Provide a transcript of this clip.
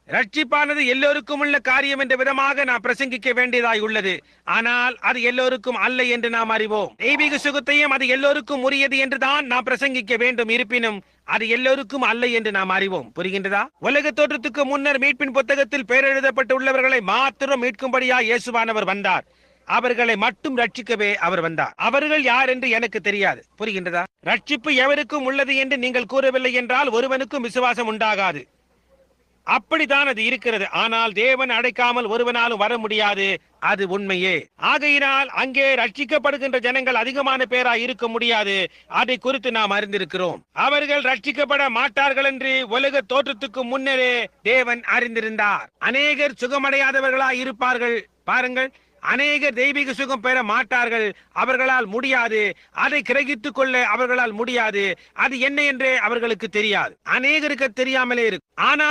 ரட்சிப்பானது எல்லோருக்கும் உள்ள காரியம் என்ற விதமாக நாம் பிரசங்கிக்க வேண்டியதாய் உள்ளது. ஆனால் அது எல்லோருக்கும் அல்ல என்று நாம் அறிவோம். தெய்வீக சுகத்தையும் அது எல்லோருக்கும் உரியது என்றுதான் நாம் பிரசங்கிக்க வேண்டும். இருப்பினும் அது எல்லோருக்கும் அல்ல என்று நாம் அறிவோம். புரிகின்றதா? உலக தோற்றத்துக்கு முன்னர் மீட்பின் புத்தகத்தில் பெயர் எழுதப்பட்டு உள்ளவர்களை மாத்திரம் மீட்கும்படியா இயேசுவானவர் வந்தார். அவர்களை மட்டும் ரட்சிக்கவே அவர் வந்தார். அவர்கள் யார் என்று எனக்கு தெரியாது. புரிகின்றதா? ரட்சிப்பு எவருக்கும் உள்ளது என்று நீங்கள் கூறவில்லை என்றால் ஒருவனுக்கும் விசுவாசம் உண்டாகாது. அப்படித்தான் அது இருக்கிறது. ஆனால் தேவன் அடைக்காமல் ஒருவனாலும் வர முடியாது. அது உண்மையே. ஆகையினால் அங்கே ரட்சிக்கப்படுகின்ற ஜனங்கள் அதிகமான பேராய் இருக்க முடியாது. அதை குறித்து நாம் அறிந்திருக்கிறோம். அவர்கள் ரட்சிக்கப்பட மாட்டார்கள் என்று உலக தோற்றத்துக்கு முன்னரே தேவன் அறிந்திருந்தார். அநேகர் சுகமடையாதவர்களாய் இருப்பார்கள். பாருங்கள், அநேகர் தெய்வீக சுகம் பெற மாட்டார்கள். அவர்களால் முடியாது. அதை கிரகித்துக் கொள்ள அவர்களால் முடியாது. அது என்ன என்றே அவர்களுக்கு தெரியாது. அநேகருக்கு தெரியாமலே இருக்கும். ஆனாலும்